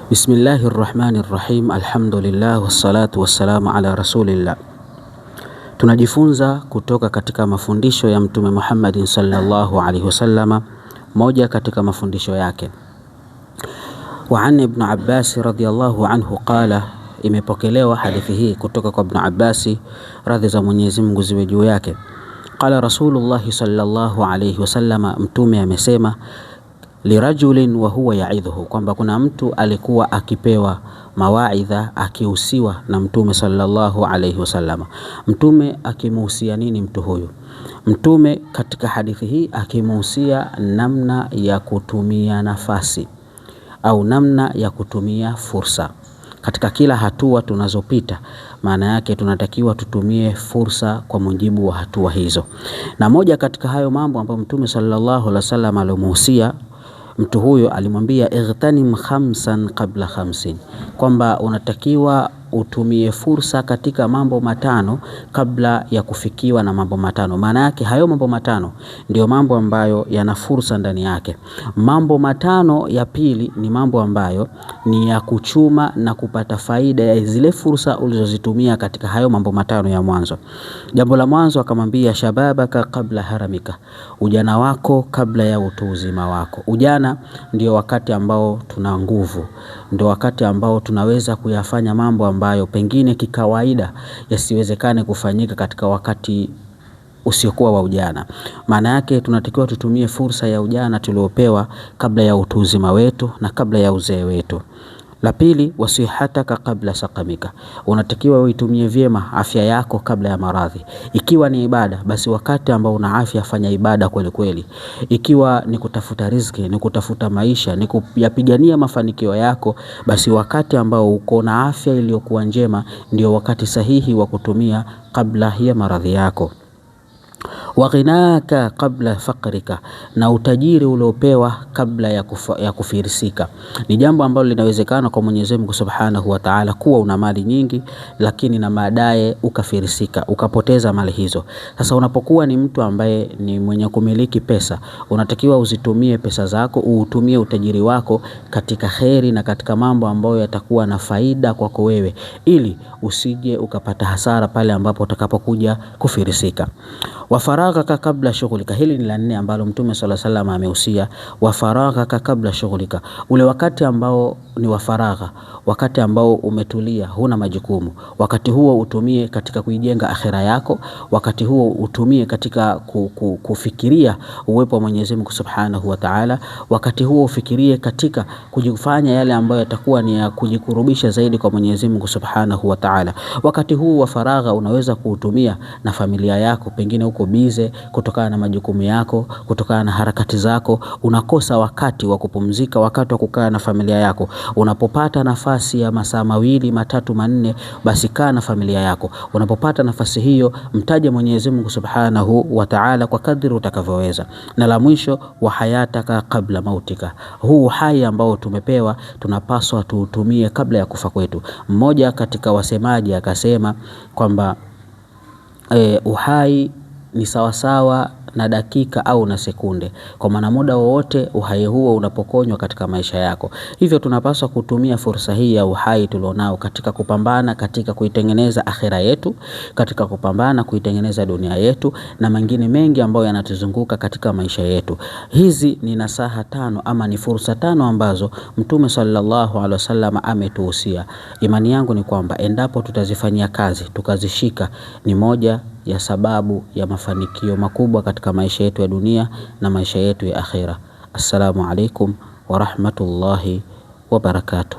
Bismillahirrahmanirrahim. Alhamdulillah wassalatu wassalamu ala rasulillah. Tunajifunza kutoka katika mafundisho ya Mtume Muhammadin sallallahu alaihi wasallama, moja katika mafundisho yake. Wa an Ibn Abbas radhiyallahu anhu qala, imepokelewa hadithi hii kutoka kwa Ibn Abbas, radhi za Mwenyezi Mungu ziwe juu yake. Qala Rasulullah sallallahu alaihi wasallama, Mtume amesema, lirajulin wa huwa yaidhuhu, kwamba kuna mtu alikuwa akipewa mawaidha, akihusiwa na Mtume sallallahu alaihi wasallama. Mtume akimuhusia nini mtu huyu? Mtume katika hadithi hii akimuhusia namna ya kutumia nafasi au namna ya kutumia fursa katika kila hatua tunazopita. Maana yake tunatakiwa tutumie fursa kwa mujibu wa hatua hizo, na moja katika hayo mambo ambayo Mtume sallallahu alaihi wasallam alimuhusia mtu huyo, alimwambia igtanim khamsan qabla khamsin, kwamba unatakiwa utumie fursa katika mambo matano kabla ya kufikiwa na mambo matano. Maana yake hayo mambo matano ndio mambo ambayo yana fursa ndani yake. Mambo matano ya pili ni mambo ambayo ni ya kuchuma na kupata faida ya zile fursa ulizozitumia katika hayo mambo matano ya mwanzo. Jambo la mwanzo akamwambia shababaka kabla haramika, ujana wako kabla ya utu uzima wako. Ujana ndio wakati ambao tuna nguvu, ndio wakati ambao tunaweza kuyafanya mambo ambayo pengine kikawaida yasiwezekane kufanyika katika wakati usiokuwa wa ujana. Maana yake tunatakiwa tutumie fursa ya ujana tuliopewa kabla ya utu uzima wetu na kabla ya uzee wetu. La pili, wasihataka kabla sakamika, unatakiwa uitumie vyema afya yako kabla ya maradhi. Ikiwa ni ibada, basi wakati ambao una afya fanya ibada kweli kweli. Ikiwa ni kutafuta riziki, ni kutafuta maisha, ni kuyapigania mafanikio yako, basi wakati ambao uko na afya iliyokuwa njema ndio wakati sahihi wa kutumia kabla ya maradhi yako. Wa ghinaka kabla fakrika, na utajiri uliopewa kabla ya kufirisika. Ni jambo ambalo linawezekana kwa Mwenyezi Mungu Subhanahu wa Ta'ala kuwa una mali nyingi, lakini na baadaye ukafirisika, ukapoteza mali hizo. Sasa unapokuwa ni mtu ambaye ni mwenye kumiliki pesa, unatakiwa uzitumie pesa zako, uutumie utajiri wako katika kheri na katika mambo ambayo yatakuwa na faida kwako wewe, ili usije ukapata hasara pale ambapo utakapokuja kufirisika. Wa faraghaka kabla shughulika, hili ni la nne ambalo Mtume sallallahu alaihi wasallam amehusia. Wa faraghaka kabla shughulika, ule wakati ambao ni wa faragha, wakati ambao umetulia, huna majukumu, wakati huo utumie katika kuijenga akhira yako. Wakati huo utumie katika kufikiria uwepo wa Mwenyezi Mungu Subhanahu wa Ta'ala. Wakati huo ufikirie katika kujifanya yale ambayo yatakuwa ni ya kujikurubisha zaidi kwa Mwenyezi Mungu Subhanahu wa Ta'ala. Wakati huu wa faragha unaweza kuutumia na familia yako, pengine uko bize kutokana na majukumu yako, kutokana na harakati zako, unakosa wakati wa kupumzika, wakati wa kukaa na familia yako. Unapopata nafasi ya masaa mawili, matatu, manne, basi kaa na familia yako. Unapopata nafasi hiyo, mtaje Mwenyezi Mungu Subhanahu wa Ta'ala kwa kadri utakavyoweza. Na la mwisho, wa hayataka kabla mautika, huu hai ambao tumepewa tunapaswa tuutumie kabla ya kufa kwetu. Mmoja katika wasemaji akasema kwamba uhai ni sawasawa na dakika au na sekunde, kwa maana muda wowote uhai huo unapokonywa katika maisha yako. Hivyo tunapaswa kutumia fursa hii ya uhai tulionao katika kupambana, katika kuitengeneza akhira yetu, katika kupambana kuitengeneza dunia yetu na mengine mengi ambayo yanatuzunguka katika maisha yetu. Hizi ni nasaha tano ama ni fursa tano ambazo Mtume sallallahu alaihi wasallam ametuhusia. Imani yangu ni kwamba endapo tutazifanyia kazi, tukazishika, ni moja ya sababu ya mafanikio makubwa katika maisha yetu ya dunia na maisha yetu ya akhira. Assalamu alaikum wa rahmatullahi wa barakatuh.